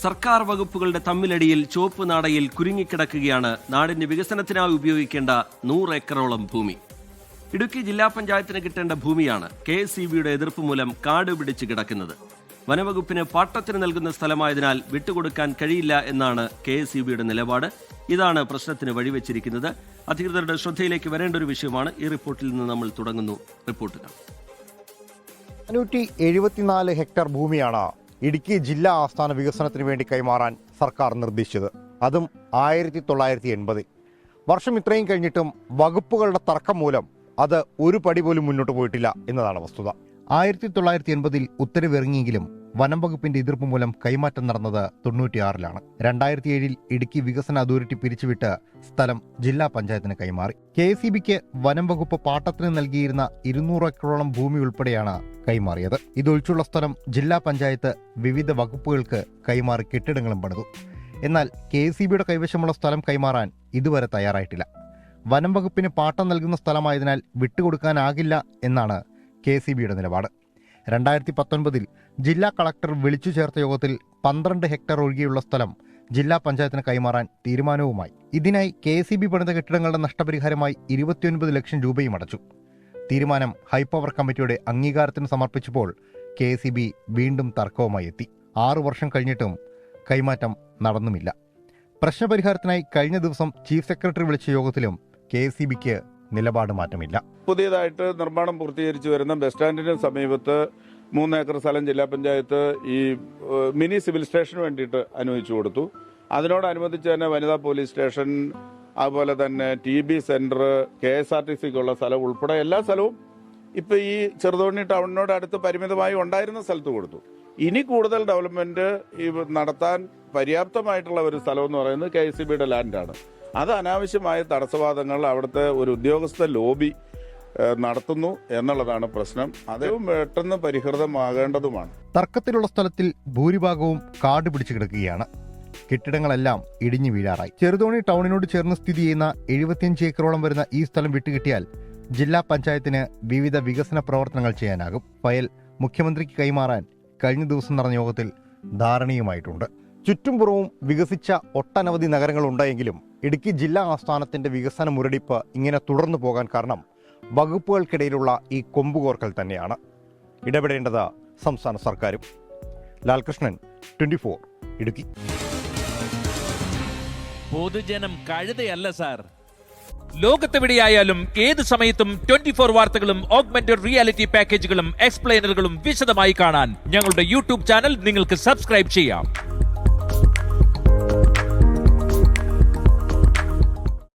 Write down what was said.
സർക്കാർ വകുപ്പുകളുടെ തമ്മിലടിയിൽ ചുവപ്പ് നാടയിൽ കുരുങ്ങിക്കിടക്കുകയാണ് നാടിന്റെ വികസനത്തിനായി ഉപയോഗിക്കേണ്ട 100 ഏക്കറോളം ഭൂമി. ഇടുക്കി ജില്ലാ പഞ്ചായത്തിന് കിട്ടേണ്ട ഭൂമിയാണ് KSEBയുടെ എതിർപ്പ് മൂലം കാട് പിടിച്ച് കിടക്കുന്നത്. വനവകുപ്പിന് പാട്ടത്തിന് നൽകുന്ന സ്ഥലമായതിനാൽ വിട്ടുകൊടുക്കാൻ കഴിയില്ല എന്നാണ് KSEBയുടെ നിലപാട്. ഇതാണ് പ്രശ്നത്തിന് വഴിവെച്ചിരിക്കുന്നത്. അധികൃതരുടെ ശ്രദ്ധയിലേക്ക് വരേണ്ട ഒരു വിഷയമാണ്. ഈ റിപ്പോർട്ടിൽ നിന്ന് നമ്മൾ തുടങ്ങുന്നു. റിപ്പോർട്ടുകൾ 574 ഹെക്ടർ ഭൂമിയാണ് ഇടുക്കി ജില്ലാ ആസ്ഥാന വികസനത്തിന് വേണ്ടി കൈമാറാൻ സർക്കാർ നിർദ്ദേശിച്ചത്. അതും 1980. വർഷം ഇത്രയും കഴിഞ്ഞിട്ടും വകുപ്പുകളുടെ തർക്കം മൂലം അത് ഒരു പടി പോലും മുന്നോട്ട് പോയിട്ടില്ല എന്നതാണ് വസ്തുത. 1980 ഉത്തരവിറങ്ങിയെങ്കിലും വനം വകുപ്പിന്റെ എതിർപ്പ് മൂലം കൈമാറ്റം നടന്നത് 96-ലാണ്. 2007 ഇടുക്കി വികസന അതോറിറ്റി പിരിച്ചുവിട്ട് സ്ഥലം ജില്ലാ പഞ്ചായത്തിന് കൈമാറി. KSEBക്ക് വനം വകുപ്പ് പാട്ടത്തിന് നൽകിയിരുന്ന 200 ഏക്കറോളം ഭൂമി ഉൾപ്പെടെയാണ് കൈമാറിയത്. ഇതൊഴിച്ചുള്ള സ്ഥലം ജില്ലാ പഞ്ചായത്ത് വിവിധ വകുപ്പുകൾക്ക് കൈമാറി കെട്ടിടങ്ങളും പണിതു. എന്നാൽ KSEBയുടെ കൈവശമുള്ള സ്ഥലം കൈമാറാൻ ഇതുവരെ തയ്യാറായിട്ടില്ല. വനം വകുപ്പിന് പാട്ടം നൽകുന്ന സ്ഥലമായതിനാൽ വിട്ടുകൊടുക്കാനാകില്ല എന്നാണ് KSEBയുടെ നിലപാട്. 2019 ജില്ലാ കളക്ടർ വിളിച്ചു ചേർത്ത യോഗത്തിൽ 12 ഹെക്ടർ ഒഴികെയുള്ള സ്ഥലം ജില്ലാ പഞ്ചായത്തിന് കൈമാറാൻ തീരുമാനവുമായി. ഇതിനായി KSEB പണിത കെട്ടിടങ്ങളുടെ നഷ്ടപരിഹാരമായി 29 ലക്ഷം രൂപയും അടച്ചു. തീരുമാനം ഹൈപ്പവർ കമ്മിറ്റിയുടെ അംഗീകാരത്തിന് സമർപ്പിച്ചപ്പോൾ KSEB വീണ്ടും തർക്കവുമായി എത്തി. 6 വർഷം കഴിഞ്ഞിട്ടും കൈമാറ്റം നടന്നുമില്ല. പ്രശ്നപരിഹാരത്തിനായി കഴിഞ്ഞ ദിവസം ചീഫ് സെക്രട്ടറി വിളിച്ച യോഗത്തിലും KSEBക്ക് നിലപാട് മാറ്റമില്ല. പുതിയതായിട്ട് നിർമ്മാണം പൂർത്തീകരിച്ചു വരുന്ന ബസ് സ്റ്റാൻഡിന് സമീപത്ത് 3 ഏക്കർ സ്ഥലം ജില്ലാ പഞ്ചായത്ത് ഈ മിനി സിവിൽ സ്റ്റേഷന് വേണ്ടിയിട്ട് അനുവദിച്ചു കൊടുത്തു. അതിനോടനുബന്ധിച്ച് തന്നെ വനിതാ പോലീസ് സ്റ്റേഷൻ, അതുപോലെ തന്നെ TB സെന്റർ, KSRTCക്കുള്ള സ്ഥലം ഉൾപ്പെടെ എല്ലാ സ്ഥലവും ഇപ്പം ഈ ചെറുതോണി ടൗണിനോട് അടുത്ത് പരിമിതമായി ഉണ്ടായിരുന്ന സ്ഥലത്ത് കൊടുത്തു. ഇനി കൂടുതൽ ഡെവലപ്മെന്റ് നടത്താൻ പര്യാപ്തമായിട്ടുള്ള ഒരു സ്ഥലം എന്ന് പറയുന്നത് KSEBയുടെ ലാൻഡാണ്. അത് അനാവശ്യമായ തടസ്സവാദങ്ങൾ അവിടുത്തെ ഒരു ഉദ്യോഗസ്ഥ ലോബി നടത്തുന്നു എന്നുള്ളതാണ് പ്രശ്നം. അതും പെട്ടെന്ന് പരിഹൃതമാകേണ്ടതുമാണ്. തർക്കത്തിലുള്ള സ്ഥലത്തിൽ ഭൂരിഭാഗവും കാട് പിടിച്ചു കിടക്കുകയാണ്. കെട്ടിടങ്ങളെല്ലാം ഇടിഞ്ഞു വീഴാറായി. ചെറുതോണി ടൗണിനോട് ചേർന്ന് സ്ഥിതി ചെയ്യുന്ന 75 ഏക്കറോളം വരുന്ന ഈ സ്ഥലം വിട്ടുകിട്ടിയാൽ ജില്ലാ പഞ്ചായത്തിന് വിവിധ വികസന പ്രവർത്തനങ്ങൾ ചെയ്യാനാകും. ഫയൽ മുഖ്യമന്ത്രിക്ക് കൈമാറാൻ കഴിഞ്ഞ ദിവസം നടന്ന യോഗത്തിൽ ധാരണയുമായിട്ടുണ്ട്. ചുറ്റുംപുറവും വികസിച്ച ഒട്ടനവധി നഗരങ്ങളുണ്ടായെങ്കിലും ഇടുക്കി ജില്ലാ ആസ്ഥാനത്തിന്റെ വികസന മുരടിപ്പ് ഇങ്ങനെ തുടർന്നു പോകാൻ കാരണം വകുപ്പുകൾക്കിടയിലുള്ള ഈ കൊമ്പുകോർക്കൽ തന്നെയാണ്. ഇടപെടേണ്ടത് സംസ്ഥാന സർക്കാരും. ലാൽകൃഷ്ണൻ, 24, ഇടുക്കി. പൊതുജനം കഴുതയല്ല സാർ. ലോകത്തെവിടെയായാലും ഏത് സമയത്തും 24 വാർത്തകളും ഓഗ്മെന്റഡ് റിയാലിറ്റി പാക്കേജുകളും എക്സ്പ്ലെയിനറുകളും വിശദമായി കാണാൻ ഞങ്ങളുടെ യൂട്യൂബ് ചാനൽ നിങ്ങൾക്ക് സബ്സ്ക്രൈബ് ചെയ്യാം.